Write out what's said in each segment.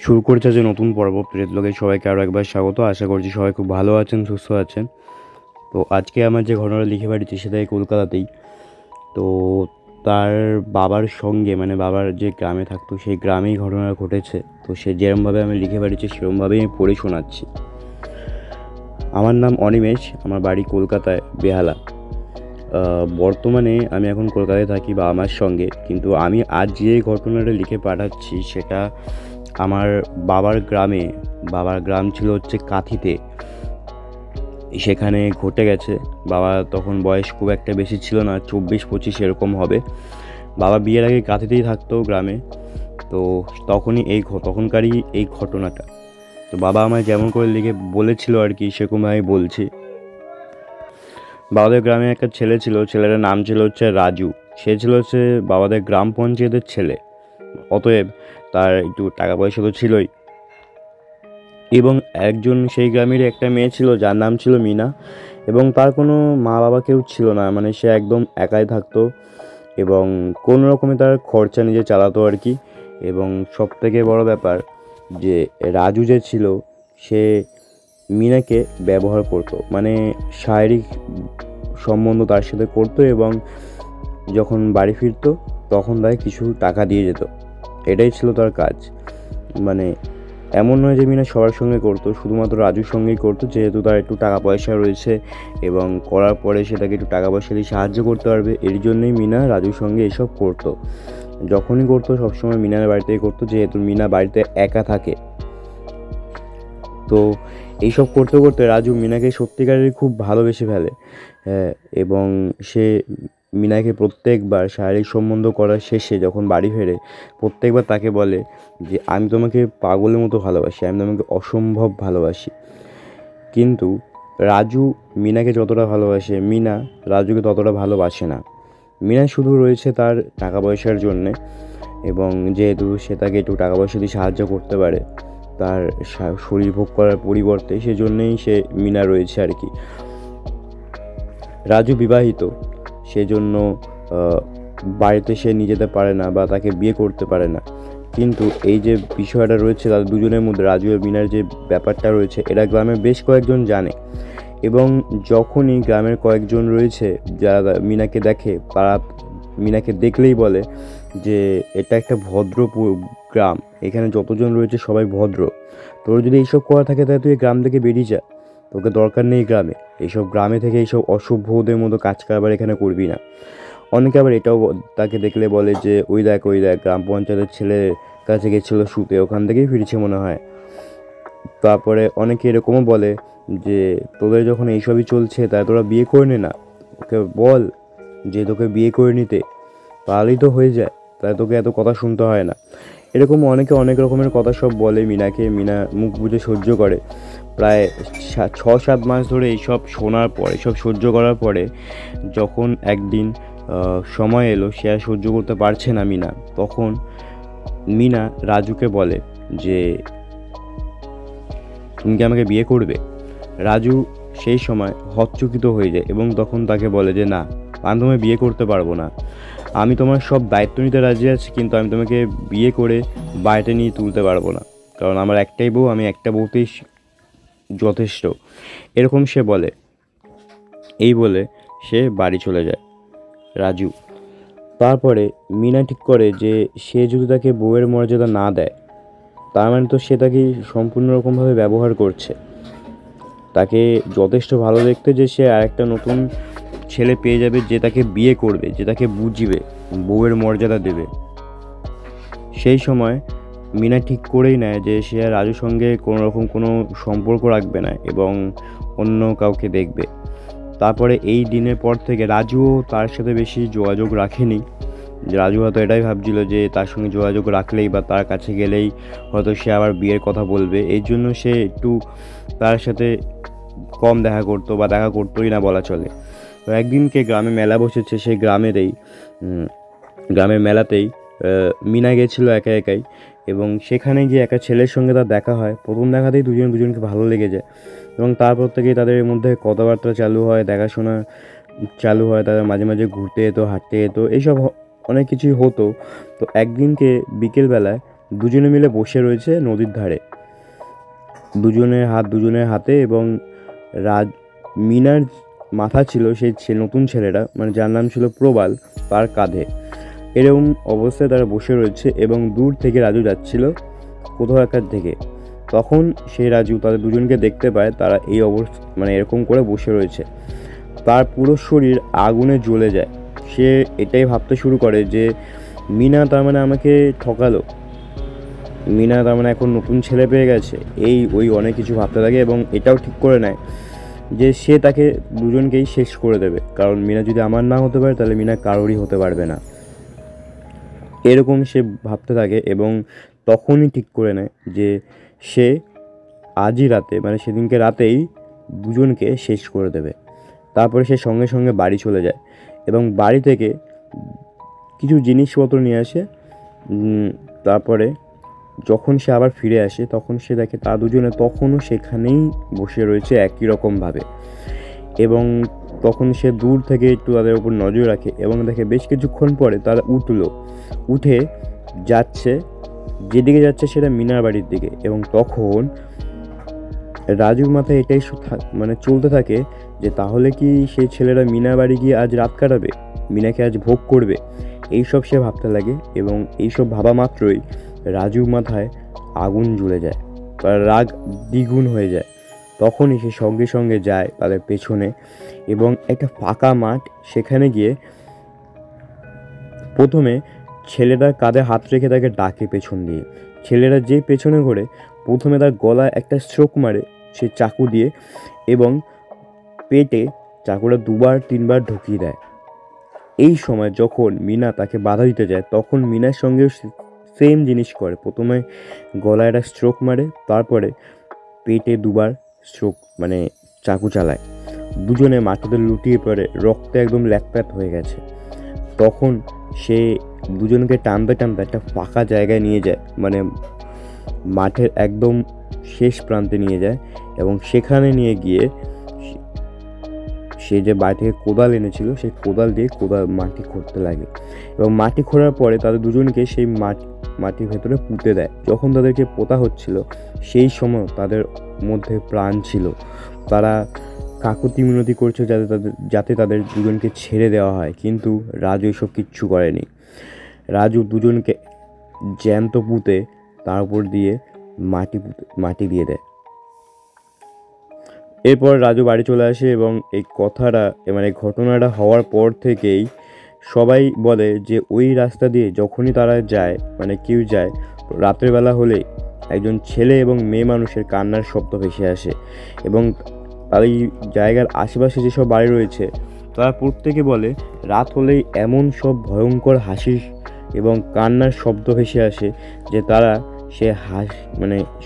শুরু করেছে যে নতুন পর্ব প্রেতলোকে সবাইকে আরও একবার স্বাগত। আশা করছি সবাই খুব ভালো আছেন, সুস্থ আছেন। তো আজকে আমার যে ঘটনাটা লিখে পাঠিয়েছি সেটা এই কলকাতাতেই। তো তার বাবার সঙ্গে মানে বাবার যে গ্রামে থাকতো সেই গ্রামেই ঘটনা ঘটেছে। তো সে যেরমভাবে আমি লিখে পাঠিয়েছি সেরমভাবেই আমি পড়ে শোনাচ্ছি। আমার নাম অনিমেষ, আমার বাড়ি কলকাতায় বেহালা। বর্তমানে আমি এখন কলকাতায় থাকি বাবা মার সঙ্গে, কিন্তু আমি আজ যে ঘটনাটা লিখে পাঠাচ্ছি সেটা আমার বাবার গ্রাম ছিল হচ্ছে কাঁথিতে। সেখানে ঘটে গেছে। বাবা তখন বয়স খুব একটা বেশি ছিল না, 24-25 এরকম হবে। বাবা বিয়ের আগে কাঁথিতেই থাকতো গ্রামে। তো তখনকারই এই ঘটনাটা। তো বাবা আমায় যেমন করে লিখে বলেছিল আর কি, সেরকমভাবে আমি বলছি। বাবাদের গ্রামে একটা ছেলে ছিল, ছেলেটার নাম ছিল হচ্ছে রাজু। সে ছিল হচ্ছে বাবাদের গ্রাম পঞ্চায়েতের ছেলে। অতএব তার একটু টাকা পয়সা তো ছিলই। এবং একজন সেই গ্রামেরই একটা মেয়ে ছিল যার নাম ছিল মিনা। এবং তার কোনো মা বাবা কেউ ছিল না, মানে সে একদম একাই থাকতো এবং কোনো রকমে তার খরচা নিজে চালাতো আর কি। এবং সবথেকে বড় ব্যাপার যে রাজু যে ছিল সে মিনাকে ব্যবহার করতো, মানে শারীরিক সম্বন্ধ তার সাথে করতো এবং যখন বাড়ি ফিরতো তখন তাকে কিছু টাকা দিয়ে যেত। এটাই ছিল তার কাজ। মানে এমন নয় যে মিনা সবার সঙ্গে করতো, শুধুমাত্র রাজুর সঙ্গেই করতো, যেহেতু তার একটু টাকা পয়সা রয়েছে এবং করার পরে সে তাকে একটু টাকা পয়সা দিয়ে সাহায্য করতে পারবে, এর জন্যই মিনা রাজুর সঙ্গে এসব করতো। যখনই করতো সবসময় মিনার বাড়িতেই করতো, যেহেতু মিনা বাড়িতে একা থাকে। তো এইসব করতে করতে রাজু মিনাকে সত্যিকারেরই খুব ভালোবেসে ফেলে। হ্যাঁ, এবং সে মিনাকে প্রত্যেকবার শারীরিক সম্বন্ধ করার শেষে যখন বাড়ি ফেরে প্রত্যেকবার তাকে বলে যে আমি তোমাকে পাগলের মতো ভালোবাসি, আমি তোমাকে অসম্ভব ভালোবাসি। কিন্তু রাজু মিনাকে যতটা ভালোবাসে, মিনা রাজুকে ততটা ভালোবাসে না। মিনা শুধু রয়েছে তার টাকা পয়সার জন্যে, এবং যেহেতু সে তাকে একটু টাকা পয়সা দিয়ে সাহায্য করতে পারে তার শরীর ভোগ করার পরিবর্তে, সেজন্যেই সে মিনা রয়েছে আর কি। রাজু বিবাহিত, সেজন্য বাড়িতে সে নিয়ে যেতে পারে না বা তাকে বিয়ে করতে পারে না। কিন্তু এই যে বিষয়টা রয়েছে তাদের দুজনের মধ্যে, রাজু আর মিনার যে ব্যাপারটা রয়েছে, এটা গ্রামের বেশ কয়েকজন জানে। এবং যখনই গ্রামের কয়েকজন রয়েছে যারা মিনাকে দেখে, তারা মিনাকে দেখলেই বলে যে এটা একটা ভদ্র গ্রাম, এখানে যতজন রয়েছে সবাই ভদ্র। তোর যদি এইসব করা থাকে তাহলে তুই গ্রাম থেকে বেরিয়ে যা, তোকে দরকার নেই গ্রামে। এইসব গ্রামে থেকে এইসব অসভ্যদের মতো কাজ কারবার এখানে করবি না। অনেকে আবার এটাও তাকে দেখলে বলে যে ওই দেখ গ্রাম পঞ্চায়েতের ছেলের কাছে গেছিলো শুতে, ওখান থেকেই ফিরছে মনে হয়। তারপরে অনেকে এরকমও বলে যে তোদের যখন এইসবই চলছে তাই তোরা বিয়ে করে নে না, ওকে বল যে তোকে বিয়ে করে নিতে, তাহলেই তো হয়ে যায়, তাই তোকে এত কথা শুনতে হয় না। এরকম অনেকে অনেক রকমের কথা সব বলে মিনাকে। মিনা মুখ বুজে সহ্য করে। প্রায় 6-7 মাস ধরে এইসব শোনার পর, এইসব সহ্য করার পরে যখন একদিন সময় এলো সে আর সহ্য করতে পারছে না মিনা, তখন মিনা রাজুকে বলে যে তুমি কি আমাকে বিয়ে করবে? রাজু সেই সময় হতচকিত হয়ে যায় এবং তখন তাকে বলে যে না, আমি তোমায় বিয়ে করতে পারবো না। আমি তোমার সব দায়িত্ব নিতে রাজি আছি, কিন্তু আমি তোমাকে বিয়ে করে বাড়িতে নিয়ে তুলতে পারবো না, কারণ আমার একটাই বউ, আমি একটা বউতেই যথেষ্ট, এরকম সে বলে। এই বলে সে বাড়ি চলে যায় রাজু। তারপরে মিনা ঠিক করে যে সে যদি তাকে বউয়ের মর্যাদা না দেয়, তার মানে তো সে তাকে সম্পূর্ণ রকমভাবে ব্যবহার করছে। তাকে যথেষ্ট ভালো দেখতে যে সে আরেকটা নতুন ছেলে পেয়ে যাবে, যে তাকে বিয়ে করবে, যে তাকে বুঝিবে, বউয়ের মর্যাদা দেবে। সেই সময় মিনা ঠিক করেই নেয় যে সে আর রাজুর সঙ্গে কোনো রকম কোনো সম্পর্ক রাখবে না এবং অন্য কাউকে দেখবে। তারপরে এই দিনের পর থেকে রাজুও তার সাথে বেশি যোগাযোগ রাখেনি। রাজু হয়তো এটাই ভাবছিল যে তার সঙ্গে যোগাযোগ রাখলেই বা তার কাছে গেলেই হয়তো সে আবার বিয়ের কথা বলবে, এই জন্য সে একটু তার সাথে কম দেখা করতো বা দেখা করতোই না বলা চলে। তো একদিনকে গ্রামে মেলা বসেছে, সেই গ্রামের মেলাতেই মিনা গেছিলো একা একাই, এবং সেখানে গিয়ে একটা ছেলের সঙ্গে তার দেখা হয়। প্রথম দেখাতেই দুজনকে ভালো লেগে যায় এবং তারপর থেকেই তাদের মধ্যে কথাবার্তা চালু হয়, দেখাশোনা চালু হয়, তাদের মাঝে মাঝে ঘুরতে যেত, হাঁটতে যেত, এইসব অনেক কিছুই হতো। তো একদিনকে বিকেলবেলায় দুজনে মিলে বসে রয়েছে নদীর ধারে, দুজনের হাতে, এবং মিনার মাথা ছিল সেই নতুন ছেলেটা, মানে যার নাম ছিল প্রবাল, তার কাঁধে। এরকম অবস্থায় তারা বসে রয়েছে এবং দূর থেকে রাজু যাচ্ছিল কোথাও একটা থেকে। তখন সেই রাজু তাদের দুজনকে দেখতে পায়, তারা এই অবস্থা মানে এরকম করে বসে রয়েছে। তার পুরো শরীর আগুনে জ্বলে যায়। সে এটাই ভাবতে শুরু করে যে মিনা তার মানে আমাকে ঠকালো, মিনা তার মানে এখন নতুন ছেলে পেয়ে গেছে, ওই অনেক কিছু ভাবতে লাগে এবং এটাও ঠিক করে নেয় যে সে তাকে দুজনকেই শেষ করে দেবে, কারণ মিনা যদি আমার না হতে পারে তাহলে মিনা কারোরই হতে পারবে না। এরকম সে ভাবতে থাকে এবং তখনই ঠিক করে নেয় যে সে আজই রাতে, মানে সেদিনকে রাতেই দুজনকে শেষ করে দেবে। তারপরে সে সঙ্গে সঙ্গে বাড়ি চলে যায় এবং বাড়ি থেকে কিছু জিনিসপত্র নিয়ে আসে। তারপরে যখন সে আবার ফিরে আসে তখন সে দেখে তারা দুজনে তখনও সেখানেই বসে রয়েছে একই রকমভাবে, এবং তখন সে দূর থেকে একটু তাদের উপর নজর রাখে এবং দেখে বেশ কিছুক্ষণ পরে তারা উঠে যাচ্ছে, যেদিকে যাচ্ছে সেটা মিনার বাড়ির দিকে। এবং তখন রাজুর মাথায় এটাই মানে চলতে থাকে যে তাহলে কি সেই ছেলেরা মিনার বাড়ি গিয়ে আজ রাত কাটাবে, মিনাকে আজ ভোগ করবে, এইসব সে ভাবতে লাগে। এবং এইসব ভাবা মাত্রই রাজুর মাথায় আগুন জ্বলে যায়, তার রাগ দ্বিগুণ হয়ে যায়। তখনই সে সঙ্গে সঙ্গে যায় তাদের পেছনে এবং একটা ফাঁকা মাঠ, সেখানে গিয়ে প্রথমে ছেলেটার কাঁধে হাত রেখে তাকে ডাকে পেছন দিয়ে। ছেলেরা যেই পেছনে ঘোরে প্রথমে তার গলায় একটা স্ট্রোক মারে সে চাকু দিয়ে, এবং পেটে চাকুটা 2-3বার ঢুকিয়ে দেয়। এই সময় যখন মিনা তাকে বাধা দিতে যায় তখন মিনার সঙ্গেও সেম জিনিস করে, প্রথমে গলায় একটা স্ট্রোক মারে, তারপরে পেটে 2বার স্ট্রোক মানে চাকু চালায়। দুজনে মাটিতে লুটিয়ে পড়ে, রক্তে একদম ল্যাটপ্যাট হয়ে গেছে। তখন সে দুজনকে টানতে টানতে একটা ফাঁকা জায়গায় নিয়ে যায়, মানে মাঠের একদম শেষ প্রান্তে নিয়ে যায়, এবং সেখানে নিয়ে গিয়ে সে যে বাড়ি থেকে কোদাল এনেছিল সেই কোদাল দিয়ে মাটি খুঁড়তে লাগে। এবং মাটি খোঁড়ার পরে তাদের দুজনকে সেই মাটির ভেতরে পুঁতে দেয়। যখন তাদেরকে পোতা হচ্ছিল সেই সময় তাদের মধ্যে প্রাণ ছিল, তারা কাকুতি মিনতি করছে যাতে তাদের দুজনকে ছেড়ে দেওয়া হয়, কিন্তু রাজু এসব কিচ্ছু করেনি। রাজু দুজনকে জ্যান্ত পুঁতে তার উপর দিয়ে মাটি দিয়ে দেয়। এরপর রাজু বাড়ি চলে আসে এবং এই ঘটনাটা হওয়ার পর থেকেই সবাই বলে যে ওই রাস্তা দিয়ে যখনই তারা যায়, মানে কেউ যায়, রাতের বেলা হলে একজন ছেলে এবং মেয়ে মানুষের কান্নার শব্দ ভেসে আসে। এবং তার এই জায়গার আশেপাশে যেসব বাড়ি রয়েছে তারা প্রত্যেকে বলে রাত হলেই এমন সব ভয়ঙ্কর হাসি এবং কান্নার শব্দ ভেসে আসে যে তারা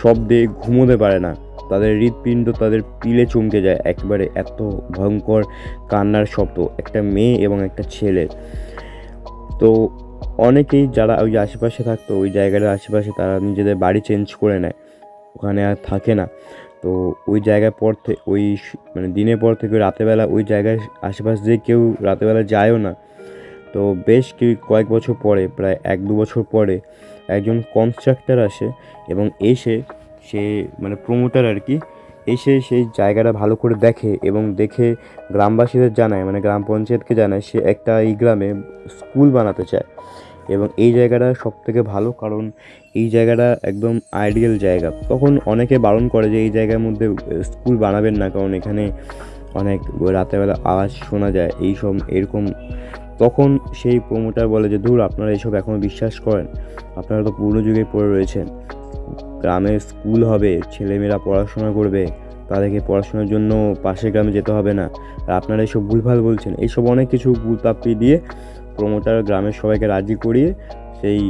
শব্দে ঘুমোতে পারে না, তাদের হৃৎপিণ্ড তাদের পিলে চমকে যায় একবারে, এত ভয়ঙ্কর কান্নার শব্দ একটা মেয়ে এবং একটা ছেলের। তো অনেকেই যারা ওই আশেপাশে থাকতো, ওই জায়গাটার আশেপাশে, তারা নিজেদের বাড়ি চেঞ্জ করে নেয়, ওখানে আর থাকে না। তো ওই জায়গার পর থেকে দিনের পর থেকে রাতেরবেলা ওই জায়গার আশেপাশ দিয়ে কেউ রাতেরবেলা যায়ও না। তো বেশ কয়েক বছর পরে, প্রায় 1-2 বছর পরে, একজন কনস্ট্রাক্টর আসে এবং এসে সে প্রমোটার আর কি, এসে সেই জায়গাটা ভালো করে দেখে এবং দেখে গ্রামবাসীদের জানায়, গ্রাম পঞ্চায়েতকে জানায় সে একটা এই গ্রামে স্কুল বানাতে চায়। এবং এই জায়গাটা সবথেকে ভালো, কারণ এই জায়গাটা একদম আইডিয়াল জায়গা। তখন অনেকে বারণ করে যে এই জায়গার মধ্যে স্কুল বানাবেন না, কারণ এখানে অনেক রাতেরবেলা আওয়াজ শোনা যায় এরকম। তখন সেই প্রমোটার বলে যে দূর, আপনারা এইসব এখনও বিশ্বাস করেন? আপনারা তো পুরনো যুগে পড়ে রয়েছেন, গ্রামে স্কুল হবে, ছেলেমেয়েরা পড়াশোনা করবে, তাদেরকে পড়াশোনার জন্য পাশের গ্রামে যেতে হবে না, আর আপনারা এইসব ভুলভাল বলছেন। এইসব অনেক কিছু গুলতাপ্পি দিয়ে প্রমোটার গ্রামের সবাইকে রাজি করিয়ে সেই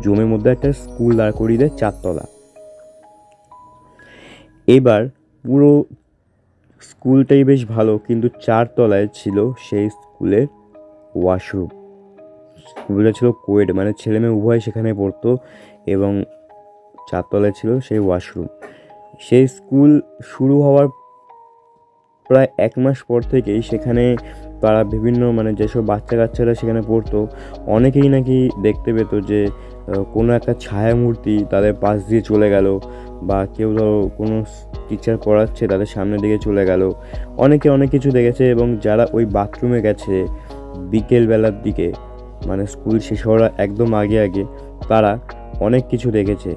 জমির মধ্যে একটা স্কুল দাঁড় করিয়ে দেয় 4 তলা। এবার পুরো স্কুলটাই বেশ ভালো, কিন্তু 4 তলায় ছিল সেই স্কুলের ওয়াশরুম। স্কুলটা ছিল কোয়েড, ছেলে মেয়ে উভয় সেখানে পড়তো, এবং 4 তলায় ছিল সেই ওয়াশরুম। সেই স্কুল শুরু হওয়ার প্রায় 1 মাস পর থেকেই সেখানে তারা বিভিন্ন মানে যেসব বাচ্চা কাচ্চারা সেখানে পড়তো অনেকেই নাকি দেখতে পেতো যে কোনো একটা ছায়ামূর্তি তাদের পাশ দিয়ে চলে গেল, বা কেউ ধরো কোনো টিচার পড়াচ্ছে তাদের সামনের দিকে চলে গেল, অনেকে অনেক কিছু দেখেছে। এবং যারা ওই বাথরুমে গেছে বিকেলবেলার দিকে, মানে স্কুল শেষ হওয়ার একদম আগে আগে, তারা অনেক কিছু দেখেছে।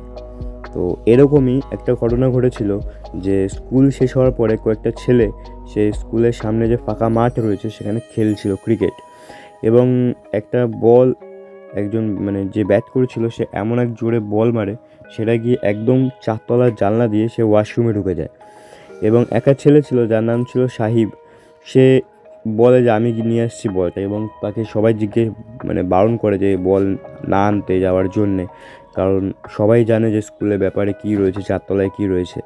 তো এরকমই একটা ঘটনা ঘটেছিল যে স্কুল শেষ হওয়ার পরে কয়েকটা ছেলে সে স্কুলের সামনে যে ফাঁকা মাঠ রয়েছে সেখানে খেলছিল ক্রিকেট, এবং একটা বল একজন মানে যে ব্যাট করেছিল সে এমন এক জোরে বল মারে, সেটা গিয়ে একদম 4তলার জানলা দিয়ে সে ওয়াশরুমে ঢুকে যায়। এবং একটা ছেলে ছিল যার নাম ছিল সাহিব, সে বলে যে আমি নিয়ে আসছি বলটা, এবং তাকে সবাই মানে বারণ করে যে বল না আনতে যাওয়ার জন্যে, কারণ সবাই জানে যে স্কুলের ব্যাপারে কী রয়েছে, 4তলায় কী রয়েছে।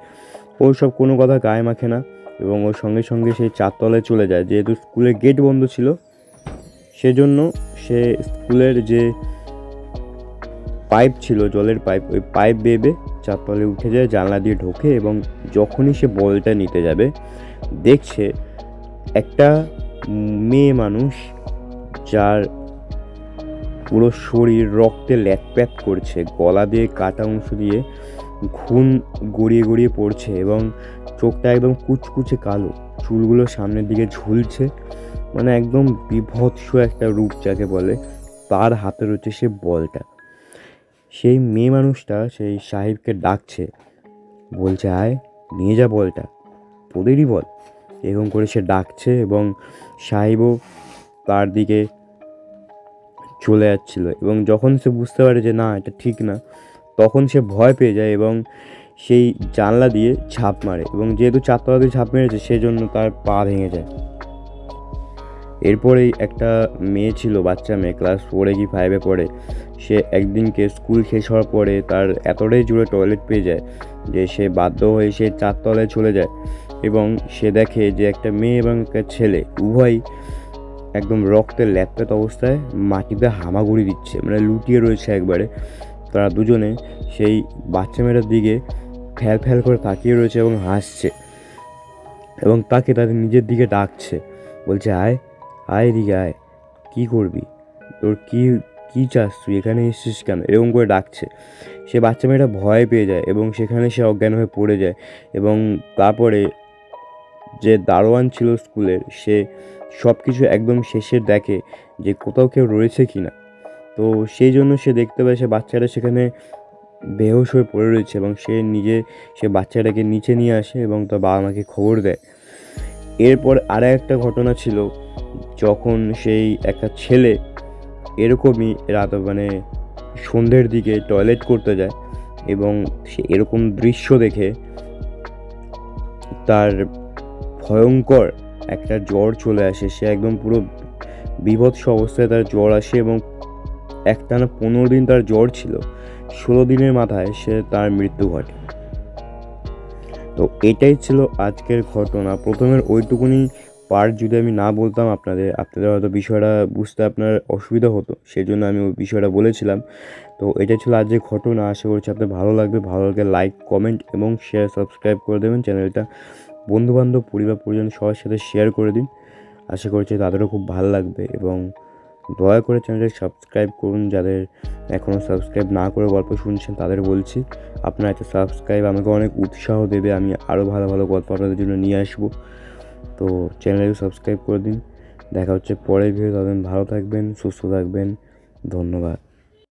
ও সব কোনো কথা গায়ে মাখে না, এবং ওর সঙ্গে সঙ্গে সেই 4তলায় চলে যায়। যেহেতু স্কুলের গেট বন্ধ ছিল সেজন্য সে স্কুলের যে পাইপ ছিল, জলের পাইপ, ওই পাইপ বেয়ে 4তলায় উঠে যায়, জানলা দিয়ে ঢোকে, এবং যখনই সে বলটা নিতে যাবে দেখছে একটা মেয়ে মানুষ যার পুরো শরীর রক্তে ল্যাটপ্যাট করছে, গলা দিয়ে কাটা অংশ দিয়ে খুন গড়িয়ে গড়িয়ে পড়ছে, এবং চোখটা একদম কুচকুচে কালো, চুলগুলো সামনের দিকে ঝুলছে, মানে একদম বীভৎস একটা রূপ যাকে বলে। তার হাতে রয়েছে সে বলটা। সেই মেয়ে মানুষটা সেই সাহেবকে ডাকছে, বলছে আয় নিয়ে যা বলটা, তোদেরই বল, এরকম করে সে ডাকছে, এবং সাহেবও তার দিকে চলে যাচ্ছিল। এবং যখন সে বুঝতে পারে যে না এটা ঠিক না, তখন সে ভয় পেয়ে যায় এবং সেই জানলা দিয়ে ঝাঁপ মারে, এবং যেহেতু 4তলা দিয়ে ঝাঁপ মেরেছে সেজন্য তার পা ভেঙে যায়। এরপরেই একটা মেয়ে ছিল, বাচ্চা মেয়ে, ক্লাস 4 কি 5 পড়ে। সে একদিনকে স্কুল শেষ হওয়ার পরে তার এতটাই জোরে টয়লেট পেয়ে যায় যে সে বাধ্য হয়ে সে 4তলায় চলে যায়, এবং সে দেখে যে একটা মেয়ে এবং একটা ছেলে উভয়ই একদম রক্তে ল্যাটপ্যাট অবস্থায় মাটিতে হামাগুড়ি দিচ্ছে, মানে লুটিয়ে রয়েছে একবারে। তারা দুজনে সেই বাচ্চা মেয়েটার দিকে ফ্যাল ফ্যাল করে তাকিয়ে রয়েছে এবং হাসছে, এবং তাকে তাদের নিজের দিকে ডাকছে, বলছে আয় আয় এদিকে আয়, কী করবি, তোর কী চাস, তুই এখানে এসেছিস কেন, এরকম করে ডাকছে। সে বাচ্চা মেয়েটা ভয় পেয়ে যায় এবং সেখানে সে অজ্ঞান হয়ে পড়ে যায়। এবং তারপরে যে দারোয়ান ছিল স্কুলের, সে সব কিছু একদম শেষে দেখে যে কোথাও কেউ রয়েছে কি না। তো সেই জন্য সে দেখতে পায় সে বাচ্চাটা সেখানে বেহুশ হয়ে পড়ে রয়েছে, এবং সে বাচ্চাটাকে নিচে নিয়ে আসে এবং তার বাবা মাকে খবর দেয়। এরপর একটা ঘটনা ছিল, যখন সেই একটা ছেলে এরকমই রাত মানে সন্ধ্যের দিকে টয়লেট করতে যায়, এবং সে এরকম দৃশ্য দেখে তার ভয়ঙ্কর একটা জ্বর চলে আসে। সে একদম পুরো বীভৎস অবস্থায় তার জ্বর আসে, এবং একটানা 15 দিন তার জ্বর ছিল। 16 দিনের মাথায় তার মৃত্যু ঘটে। তো এটাই ছিল আজকের ঘটনা। প্রথমের ওইটুকুনি পার্ট যদি আমি না বলতাম আপনাদের হয়তো বিষয়টা বুঝতে আপনার অসুবিধা হতো, সেই জন্য আমি ওই বিষয়টা বলেছিলাম। তো এটাই ছিল আজকের ঘটনা। আশা করছি আপনাদের ভালো লাগবে। ভালো লাগলে লাইক, কমেন্ট এবং শেয়ার, সাবস্ক্রাইব করে দেবেন চ্যানেলটা। বন্ধুবান্ধব, পরিবার পরিজন সবার সাথে শেয়ার করে দিন। আশা করছি তাদেরও খুব ভালো লাগবে, এবং দয়া করে চ্যানেলটা সাবস্ক্রাইব করুন। যাদের এখনও সাবস্ক্রাইব না করে গল্প শুনছেন তাদের বলছি, আপনার একটা সাবস্ক্রাইব আমাকে অনেক উৎসাহ দেবে, আমি আরও ভালো ভালো গল্প আপনাদের জন্য নিয়ে আসবো। তো চ্যানেলটাকে সাবস্ক্রাইব করে দিন। দেখা হচ্ছে পরের ভিডিও। ততদিন ভালো থাকবেন, সুস্থ থাকবেন। ধন্যবাদ।